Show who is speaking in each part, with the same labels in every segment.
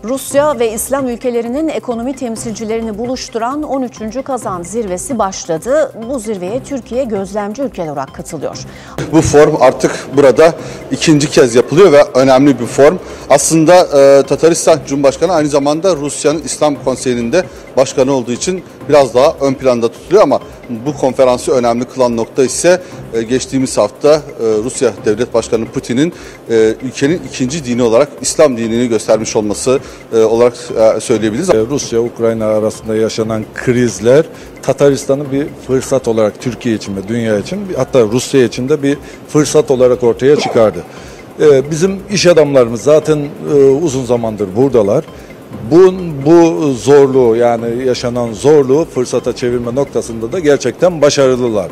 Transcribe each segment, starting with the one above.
Speaker 1: Rusya ve İslam ülkelerinin ekonomi temsilcilerini buluşturan 13. Kazan Zirvesi başladı. Bu zirveye Türkiye gözlemci ülke olarak katılıyor.
Speaker 2: Bu forum artık burada ikinci kez yapılıyor ve önemli bir forum. Aslında Tataristan Cumhurbaşkanı aynı zamanda Rusya'nın İslam Konseyi'nin de başkanı olduğu için biraz daha ön planda tutuluyor ama bu konferansı önemli kılan nokta ise geçtiğimiz hafta Rusya Devlet Başkanı Putin'in ülkenin ikinci dini olarak İslam dinini göstermiş olması olarak söyleyebiliriz.
Speaker 3: Rusya-Ukrayna arasında yaşanan krizler Tataristan'ı bir fırsat olarak Türkiye için ve dünya için, hatta Rusya için de bir fırsat olarak ortaya çıkardı. Bizim iş adamlarımız zaten uzun zamandır buradalar. Bu zorluğu, yani yaşanan zorluğu fırsata çevirme noktasında da gerçekten başarılılar.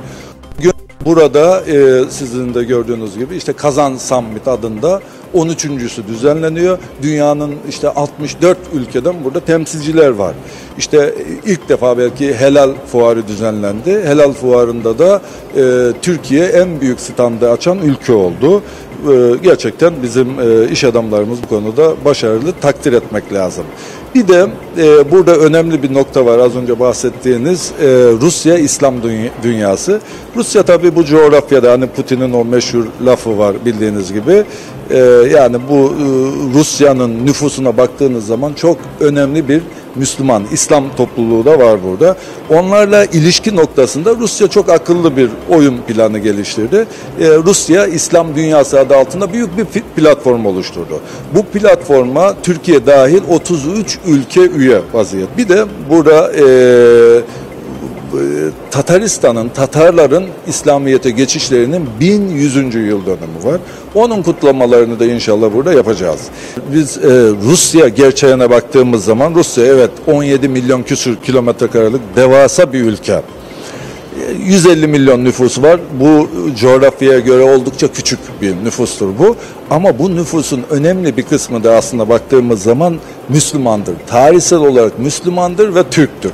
Speaker 3: Burada sizin de gördüğünüz gibi işte Kazan Summit adında 13.'sü düzenleniyor. Dünyanın işte 64 ülkeden burada temsilciler var. İşte ilk defa belki Helal Fuarı düzenlendi. Helal Fuarı'nda da Türkiye en büyük standı açan ülke oldu. Gerçekten bizim iş adamlarımız bu konuda başarılı, takdir etmek lazım. Bir de burada önemli bir nokta var, az önce bahsettiğiniz Rusya İslam dünyası. Rusya tabii bu coğrafyada, hani Putin'in o meşhur lafı var bildiğiniz gibi. Yani bu Rusya'nın nüfusuna baktığınız zaman çok önemli bir Müslüman, İslam topluluğu da var burada. Onlarla ilişki noktasında Rusya çok akıllı bir oyun planı geliştirdi. Rusya İslam dünyası adı altında büyük bir platform oluşturdu. Bu platforma Türkiye dahil 33 ülke üye vaziyet. Bir de burada Tatarların İslamiyet'e geçişlerinin 1100. yıl dönümü var. Onun kutlamalarını da inşallah burada yapacağız. Biz Rusya gerçeğine baktığımız zaman Rusya evet 17 milyon küsur kilometre karelik devasa bir ülke. 150 milyon nüfusu var. Bu coğrafyaya göre oldukça küçük bir nüfustur bu. Ama bu nüfusun önemli bir kısmı da aslında baktığımız zaman Müslümandır. Tarihsel olarak Müslümandır ve Türktür.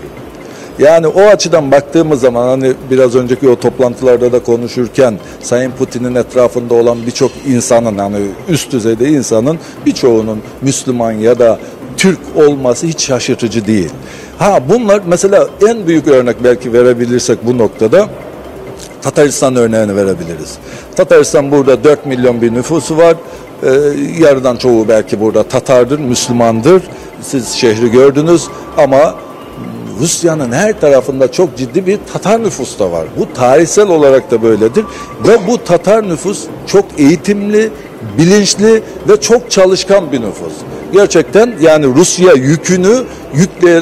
Speaker 3: Yani o açıdan baktığımız zaman hani biraz önceki o toplantılarda da konuşurken Sayın Putin'in etrafında olan birçok insanın, hani üst düzeyde insanın birçoğunun Müslüman ya da Türk olması hiç şaşırtıcı değil. Bunlar mesela en büyük örnek belki verebilirsek bu noktada Tataristan örneğini verebiliriz. Tataristan burada 4 milyon bir nüfusu var. Yarıdan çoğu belki burada Tatardır, Müslümandır. Siz şehri gördünüz ama Rusya'nın her tarafında çok ciddi bir Tatar nüfus da var. Bu tarihsel olarak da böyledir. Ve bu Tatar nüfus çok eğitimli, bilinçli ve çok çalışkan bir nüfus. Gerçekten yani Rusya yükünü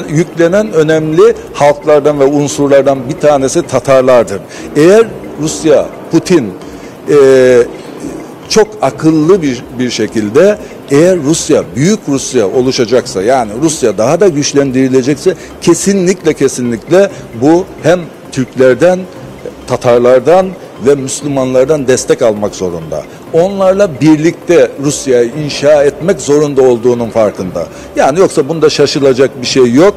Speaker 3: yüklenen önemli halklardan ve unsurlardan bir tanesi Tatarlardır. Eğer Rusya, Putin çok akıllı bir şekilde, eğer Rusya, büyük Rusya oluşacaksa, yani Rusya daha da güçlendirilecekse kesinlikle bu hem Türklerden, Tatarlardan ve Müslümanlardan destek almak zorunda. Onlarla birlikte Rusya'yı inşa etmek zorunda olduğunun farkında. Yani yoksa bunda şaşılacak bir şey yok.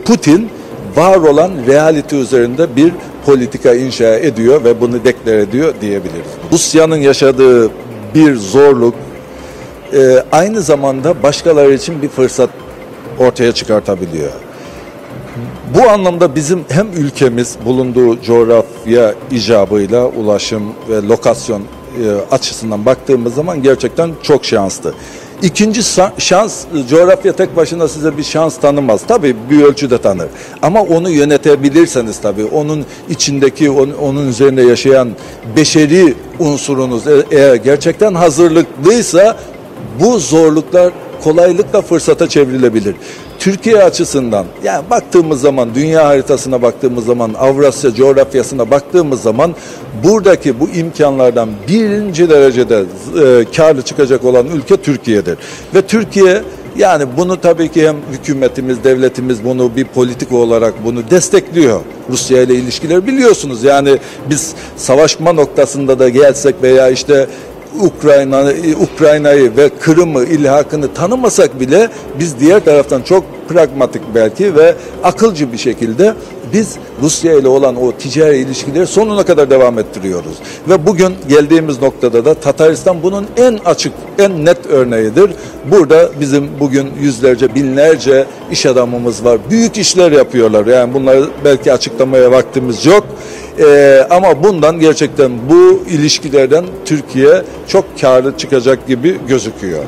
Speaker 3: Putin var olan realite üzerinde bir politika inşa ediyor ve bunu deklar ediyor diyebiliriz. Rusya'nın yaşadığı bir zorluk aynı zamanda başkaları için bir fırsat ortaya çıkartabiliyor. Bu anlamda bizim hem ülkemiz bulunduğu coğrafya icabıyla ulaşım ve lokasyon açısından baktığımız zaman gerçekten çok şanslı. İkinci şans, coğrafya tek başına size bir şans tanımaz. Tabii bir ölçüde tanır. Ama onu yönetebilirseniz tabii, onun içindeki, onun üzerinde yaşayan beşeri unsurunuz eğer gerçekten hazırlıklıysa bu zorluklar kolaylıkla fırsata çevrilebilir. Türkiye açısından yani baktığımız zaman, dünya haritasına baktığımız zaman, Avrasya coğrafyasına baktığımız zaman buradaki bu imkanlardan birinci derecede kârlı çıkacak olan ülke Türkiye'dir. Ve Türkiye, yani bunu tabii ki hem hükümetimiz, devletimiz bunu bir politika olarak bunu destekliyor. Rusya ile ilişkileri biliyorsunuz. Yani biz savaşma noktasında da gelsek veya işte Ukrayna'yı ve Kırım'ı, ilhakını tanımasak bile biz diğer taraftan çok pragmatik belki ve akılcı bir şekilde biz Rusya ile olan o ticari ilişkileri sonuna kadar devam ettiriyoruz. Ve bugün geldiğimiz noktada da Tataristan bunun en açık, en net örneğidir. Burada bizim bugün yüzlerce, binlerce iş adamımız var. Büyük işler yapıyorlar. Yani bunları belki açıklamaya vaktimiz yok. Ama bundan gerçekten bu ilişkilerden Türkiye çok kârlı çıkacak gibi gözüküyor.